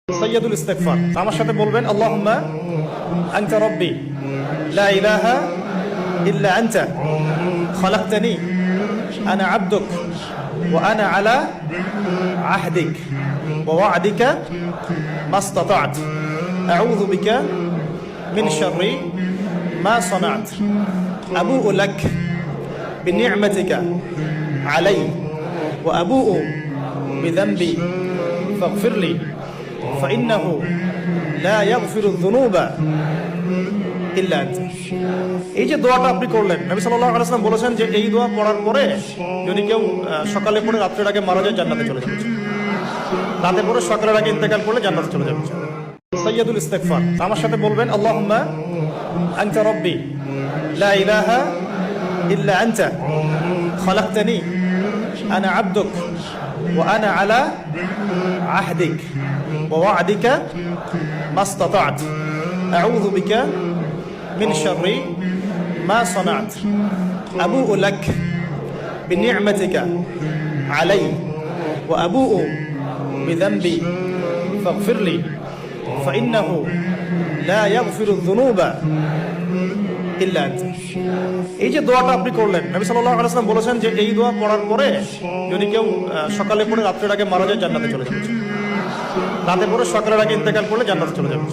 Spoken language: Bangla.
সৈয়দুল ইস্তিগফার আমার সাথে বলবেন আল্লাহুম্মা আনতা রাব্বি লা ইলাহা ইল্লা আনতা খালাকতানি আনা আবদুক ওয়া আনা আলা আহদিক ওয়া ওয়া'দিকা মাসতাতা'ত আউযু বিকা মিন শাররি মা সানা'ত আবু'ু লাক বিনি'মাতিকা আলাইয়া ওয়া আবু'ু বিযানবি ফাগফিরলি فإنه لا يغفر الذنوب إلا أنت। এই যে দোয়াটা আপনি করলেন, নবী সাল্লাল্লাহু আলাইহি ওয়াসাল্লাম বলেছেন যে এই দোয়া পড়ার পরে যদি কেউ সকালে পড়ে রাতের আগে মারা যায় জান্নাতে চলে যাবে, রাতে পড়ে সকালের আগে ইন্তেকাল করলে জান্নাতে চলে যাবে। সৈয়দুল ইস্তিগফার আমার সাথে বলবেন আল্লাহুম্মা আনতা রাব্বি লা ইলাহা ইল্লা আনতা খালাকতানি আনা আবদুক ওয়া আনা আলা আহদিক ওয়া ওয়া'দিকা মাসতাতা'ত আউযু বিকা মিন শাররি মা সানা'ত আবু'ু লাক বিনি'মাতিকা আলাইয়া ওয়া আবু'ু বিযানবি ফাগফিরলি ফাইন্নাহু লা ইয়াগফিরু যুনুবা ইল্লা আনতা। এই যে দোয়াটা আপনি করলেন, নবী সাল্লাল্লাহু আলাইহি ওয়াসাল্লাম বলেছেন যে এই দোয়া পড়ার পরে যদি কেউ সকালে পড়ে রাতের আগে মারা যায় জান্নাতে চলে যাবে, রাতে পড়ে সকালের আগে ইন্তেকাল করলে জান্নাতে চলে যাবে।